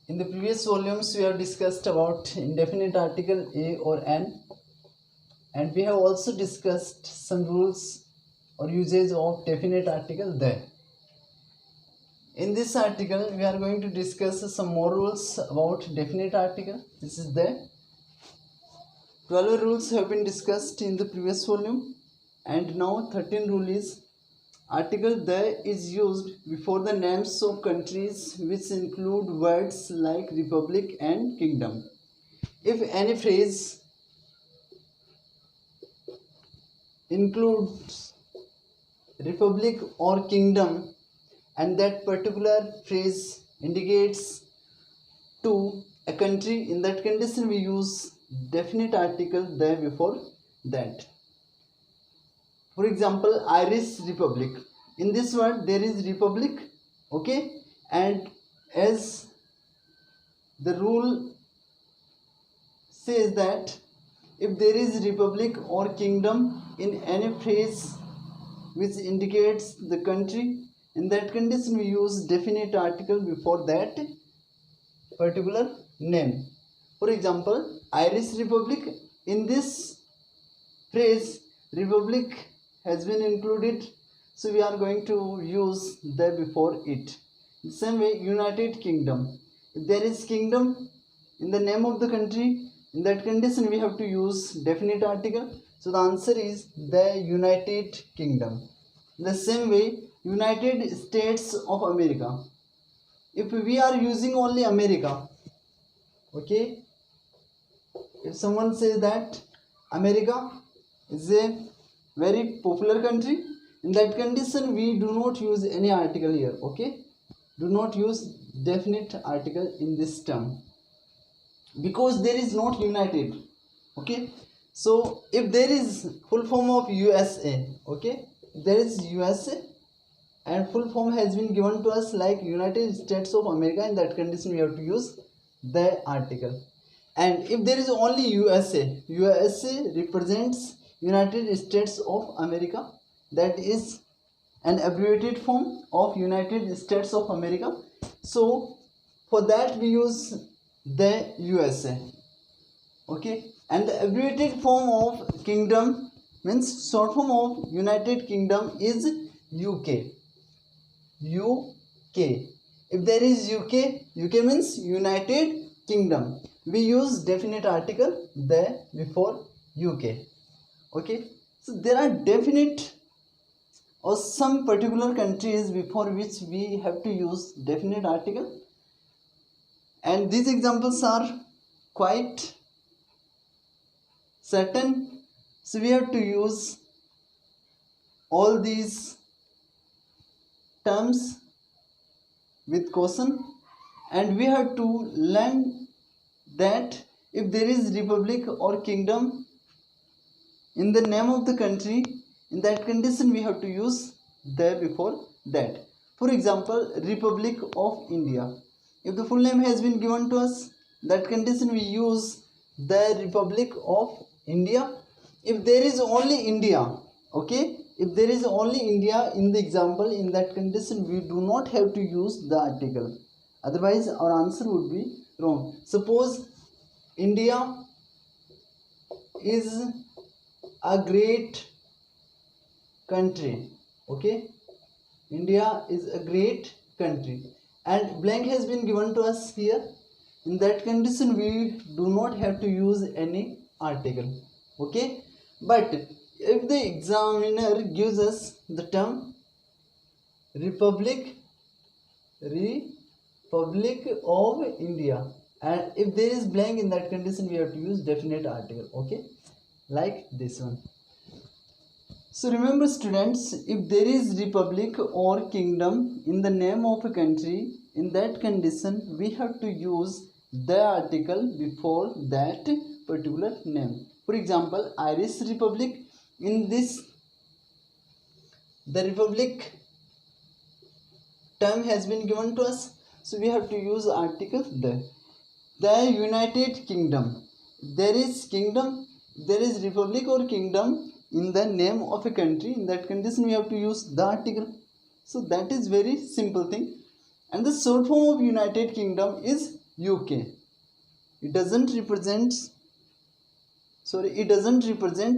In the previous volumes, we have discussed about indefinite article a or an, and we have also discussed some rules or usage of definite article the. In this article, we are going to discuss some more rules about definite article. This is the 12 rules have been discussed in the previous volume, and now 13 rule is article the is used before the names of countries which include words like republic and kingdom. If any phrase includes republic or kingdom and that particular phrase indicates to a country, in that condition we use definite article the before that. For example, Irish Republic. In this word there is republic, okay, and as the rule says that if there is republic or kingdom in any phrase which indicates the country, in that condition we use definite article before that particular name. For example, Irish Republic, in this phrase republic has been included, so we are going to use the before it. The same way, United Kingdom, if there is kingdom in the name of the country, in that condition we have to use definite article, so the answer is the United Kingdom. In the same way, United States of America, if we are using only America, okay, if someone says that America is a very popular country, in that condition we do not use any article here, okay, do not use definite article in this term because there is not united, okay. So if there is full form of USA, okay, there is USA and full form has been given to us like United States of America, in that condition we have to use the article. And if there is only USA, USA represents United States of America, that is an abbreviated form of United States of America, so for that we use the USA, okay. And the abbreviated form of kingdom means short form of United Kingdom is UK. UK. If there is UK, UK means United Kingdom. We use definite article the before UK. Okay. So there are definite or some particular countries before which we have to use definite article, and these examples are quite certain, so we have to use all these terms with caution, and we have to learn that if there is republic or kingdom in the name of the country, in that condition we have to use the before that. For example, Republic of India, if the full name has been given to us, that condition we use the Republic of India. If there is only India, okay, if there is only India in the example, in that condition we do not have to use the article, otherwise our answer would be wrong. Suppose India is a great country, okay, India is a great country, and blank has been given to us here, in that condition we do not have to use any article, okay. But if the examiner gives us the term republic of India, and if there is blank, in that condition we have to use definite article, okay, like this one. So remember students, if there is republic or kingdom in the name of a country, in that condition we have to use the article before that particular name. For example, Irish Republic, in this the republic term has been given to us, so we have to use article the. The United Kingdom, there is kingdom, there is republic or kingdom in the name of a country, in that condition we have to use the article. So that is very simple thing. And the short form of United Kingdom is UK. It doesn't represent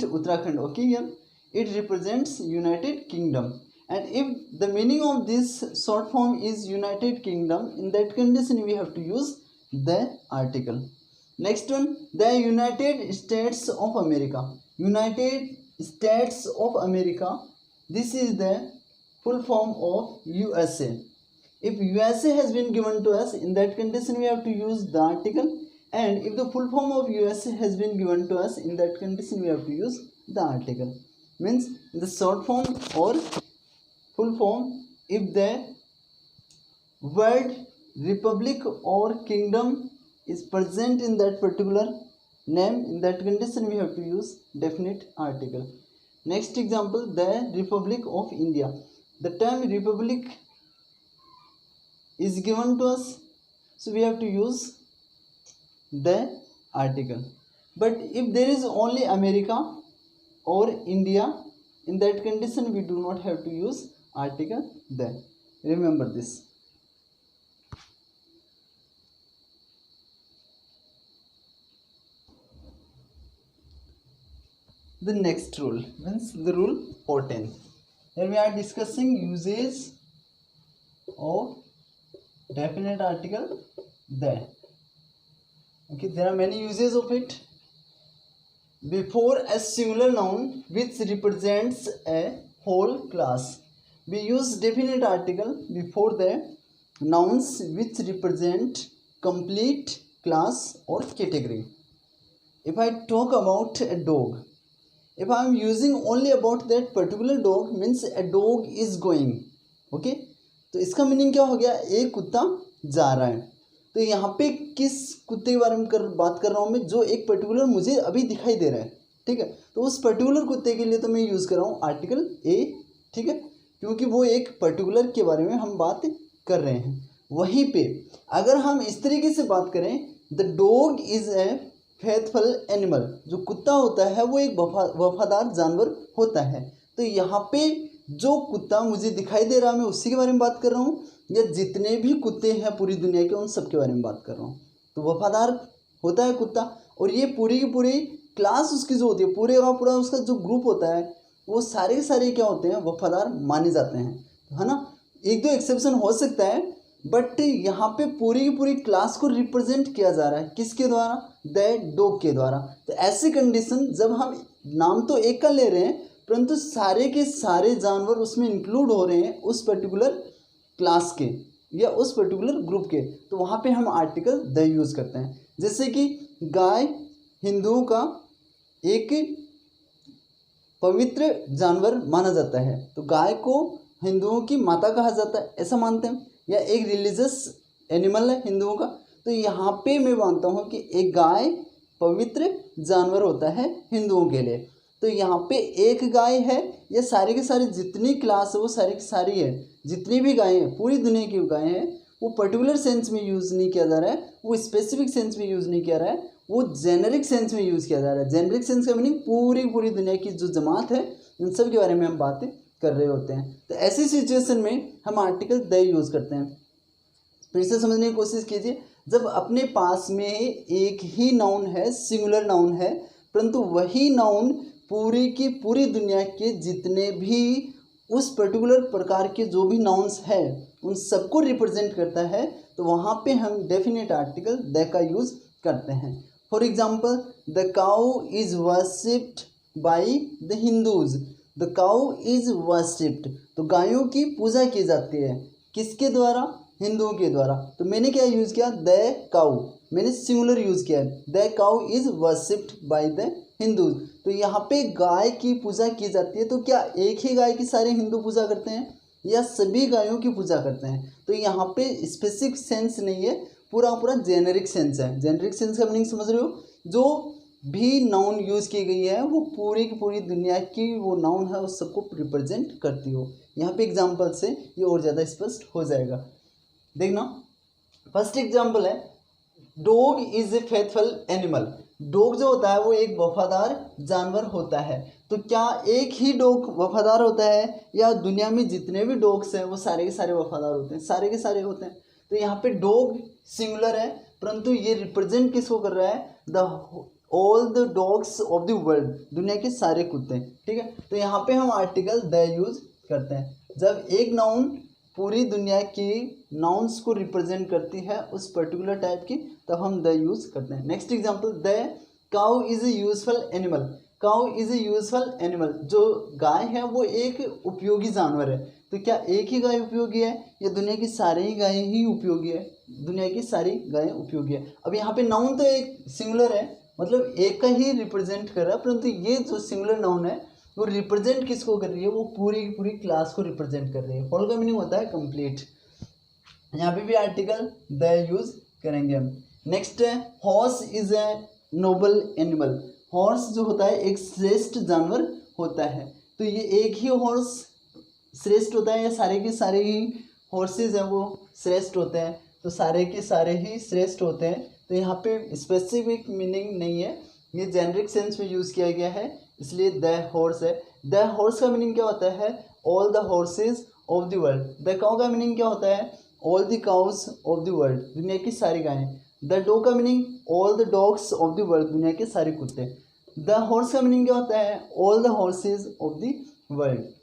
Uttarakhand. Okay, here it represents United Kingdom. And if the meaning of this short form is United Kingdom, in that condition we have to use the article. Next one, the United States of America. United States of America, this is the full form of USA. If USA has been given to us, in that condition we have to use the article. And if the full form of USA has been given to us, in that condition we have to use the article. Means the short form or full form, if the word republic or kingdom is present in that particular name, in that condition we have to use definite article. Next example, the Republic of India. The term republic is given to us, so we have to use the article. But if there is only America or India, in that condition we do not have to use article there. Remember this. The next rule means the rule 14. Here we are discussing usage of definite article there. Okay, there are many uses of it. Before a singular noun which represents a whole class, we use definite article before the nouns which represent complete class or category. If I talk about a dog, if I am using only about that particular dog, means a dog is going. Okay, तो इसका meaning क्या हो गया, एक कुत्ता जा रहा है. तो यहाँ पे किस कुत्ते के बारे में बात कर रहा हूँ मैं, जो एक पर्टिकुलर मुझे अभी दिखाई दे रहा है. ठीक है, तो उस पर्टिकुलर कुत्ते के लिए तो मैं यूज़ कर रहा हूँ आर्टिकल ए. ठीक है, क्योंकि वो एक पर्टिकुलर के बारे में हम बात कर रहे हैं. वहीं पे अगर हम इस तरीके से बात करें, the dog is a faithful animal, जो कुत्ता होता है वो एक वफादार जानवर होता है. तो यहाँ पे जो कुत्ता मुझे दिखाई दे रहा है मैं उसी के बारे में बात कर रहा हूँ, या जितने भी कुत्ते हैं पूरी दुनिया के उन सब के बारे में बात कर रहा हूँ. तो वफादार होता है कुत्ता, और ये पूरी की पूरी क्लास उसकी जो होती है, पूरे का पूरा उसका जो ग्रुप होता है, वो सारे के सारे क्या होते हैं, वफादार माने जाते हैं. है ना, एक दो एक्सेप्शन हो सकता है, बट यहाँ पे पूरी की पूरी क्लास को रिप्रेजेंट किया जा रहा है किसके द्वारा, द डॉग के द्वारा. तो ऐसी कंडीशन जब हम नाम तो एक का ले रहे हैं, परंतु सारे के सारे जानवर उसमें इंक्लूड हो रहे हैं उस पर्टिकुलर क्लास के या उस पर्टिकुलर ग्रुप के, तो वहाँ पे हम आर्टिकल द यूज़ करते हैं. जैसे कि गाय हिंदुओं का एक पवित्र जानवर माना जाता है, तो गाय को हिंदुओं की माता कहा जाता है, ऐसा मानते हैं, या एक रिलीजियस एनिमल है हिंदुओं का. तो यहाँ पे मैं मानता हूँ कि एक गाय पवित्र जानवर होता है हिंदुओं के लिए. तो यहाँ पे एक गाय है, या सारे के सारे जितनी क्लास है वो सारी की सारी है, जितनी भी गायें हैं पूरी दुनिया की गायें हैं, वो पर्टिकुलर सेंस में यूज़ नहीं किया जा रहा है, वो स्पेसिफिक सेंस में यूज़ नहीं किया रहा है, वो जेनरिक सेंस में यूज़ किया जा रहा है. जेनरिक सेंस का मीनिंग पूरी दुनिया की जो जमात है उन सब के बारे में हम बातें कर रहे होते हैं. तो ऐसी सिचुएशन में हम आर्टिकल द यूज़ करते हैं. फिर से समझने की कोशिश कीजिए, जब अपने पास में एक ही नाउन है, सिंगुलर नाउन है, परंतु वही नाउन पूरी की पूरी दुनिया के जितने भी उस पर्टिकुलर प्रकार के जो भी नाउन्स है उन सबको रिप्रेजेंट करता है, तो वहाँ पे हम डेफिनेट आर्टिकल द का यूज़ करते हैं. For example, the cow is worshipped by the Hindus. The cow is worshipped, तो गायों की पूजा की जाती है किसके द्वारा, हिंदुओं के द्वारा. तो मैंने क्या यूज़ किया, द काउ, मैंने सिंगुलर यूज़ किया, the cow is worshipped by the Hindus. तो यहाँ पे गाय की पूजा की जाती है, तो क्या एक ही गाय की सारे हिंदू पूजा करते हैं या सभी गायों की पूजा करते हैं. तो यहाँ पे स्पेसिफिक सेंस नहीं है, पूरा जेनरिक सेंस है. जेनरिक सेंस का मीनिंग समझ रहे हो, जो भी नाउन यूज़ की गई है वो पूरी की पूरी दुनिया की वो नाउन है उस सबको रिप्रेजेंट करती हो. यहाँ पे एग्जाम्पल से ये और ज़्यादा स्पष्ट हो जाएगा. देखना, फर्स्ट एग्जाम्पल है, dog is a faithful animal. Dog जो होता है वो एक वफादार जानवर होता है. तो क्या एक ही डॉग वफादार होता है, या दुनिया में जितने भी डॉग्स हैं वो सारे के सारे वफादार होते हैं, सारे के सारे होते हैं. तो यहाँ पे डॉग सिंगुलर है, परंतु ये रिप्रेजेंट किसको कर रहा है, the all the dogs of the world, दुनिया के सारे कुत्ते, ठीक है। तो यहाँ पे हम आर्टिकल द यूज करते हैं जब एक नाउन पूरी दुनिया की नाउन्स को रिप्रेजेंट करती है उस पर्टिकुलर टाइप की, तब हम द यूज करते हैं। Next example, the cow is a useful animal. Cow is a useful animal, जो गाय है वो एक उपयोगी जानवर है। तो क्या एक ही गाय उपयोगी है या दुनिया की सारी ही गायें ही उपयोगी है? दुनिया की सारी गायें उपयोगी है। अब यहाँ पे नाउन तो एक सिंगुलर है, मतलब एक का ही रिप्रेजेंट कर रहा है, परंतु ये जो सिंगुलर नाउन है वो रिप्रेजेंट किसको कर रही है, वो पूरी की पूरी क्लास को रिप्रेजेंट कर रही है। होल का मीनिंग होता है कंप्लीट। यहाँ पे भी आर्टिकल द यूज करेंगे हम। नेक्स्ट है, horse is a noble animal. Horse जो होता है एक श्रेष्ठ जानवर होता है। तो ये एक ही हॉर्स श्रेष्ठ होता है या सारे के सारे ही हॉर्सेज हैं वो श्रेष्ठ होते हैं? तो सारे के सारे ही श्रेष्ठ होते हैं। तो यहाँ पे स्पेसिफिक मीनिंग नहीं है, ये जेनरिक सेंस में यूज़ किया गया है, इसलिए द हॉर्स है। द हॉर्स का मीनिंग क्या होता है, all the horses of the world. The cow का मीनिंग क्या होता है, all the cows of the world, दुनिया की सारी गायें। द डॉग का meaning all the dogs of the world, दुनिया के सारे कुत्ते। द हॉर्स का मीनिंग क्या होता है, all the horses of the world.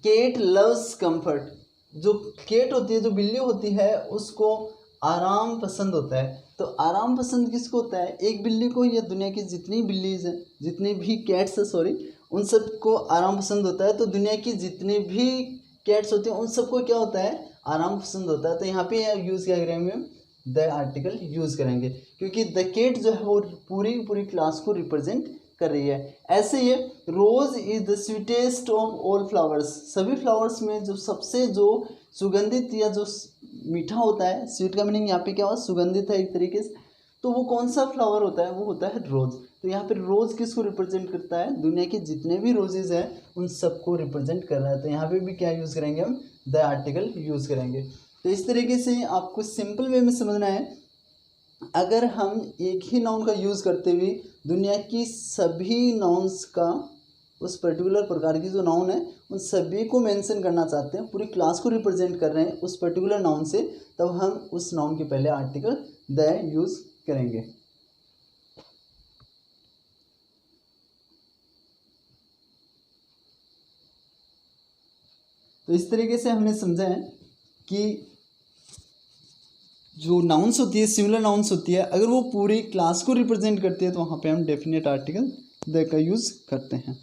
Cat loves comfort, जो केट होती है, जो बिल्ली होती है, उसको आराम पसंद होता है। तो आराम पसंद किसको होता है, एक बिल्ली को या दुनिया की जितनी बिल्लीज हैं, जितनी भी कैट्स है सॉरी, उन सबको आराम पसंद होता है। तो दुनिया की जितनी भी कैट्स होती हैं उन सबको क्या होता है, आराम पसंद होता है। तो यहाँ पे यूज़ क्या करेंगे हम, द आर्टिकल यूज़ करेंगे, क्योंकि द केट जो है वो पूरी पूरी क्लास को रिप्रेजेंट कर रही है। ऐसे ही rose is the sweetest of all flowers, सभी फ्लावर्स में जो सबसे जो सुगंधित या जो मीठा होता है, स्वीट का मीनिंग यहाँ पे क्या हुआ, सुगंधित है एक तरीके से, तो वो कौन सा फ्लावर होता है, वो होता है रोज़। तो यहाँ पे रोज़ किसको रिप्रेजेंट करता है, दुनिया के जितने भी रोजेज हैं उन सबको रिप्रेजेंट कर रहा है। तो यहाँ पे भी क्या यूज़ करेंगे हम, द आर्टिकल यूज़ करेंगे। तो इस तरीके से आपको सिंपल वे में समझना है, अगर हम एक ही नाउन का यूज़ करते हुए दुनिया की सभी नाउन्स का, उस पर्टिकुलर प्रकार की जो नाउन है उन सभी को मेंशन करना चाहते हैं, पूरी क्लास को रिप्रेजेंट कर रहे हैं उस पर्टिकुलर नाउन से, तब हम उस नाउन के पहले आर्टिकल द यूज़ करेंगे। तो इस तरीके से हमने समझा है कि जो नाउन्स होती है, सिमिलर नाउन्स होती है, अगर वो पूरी क्लास को रिप्रेजेंट करती है तो वहाँ पे हम डेफिनेट आर्टिकल द का यूज़ करते हैं।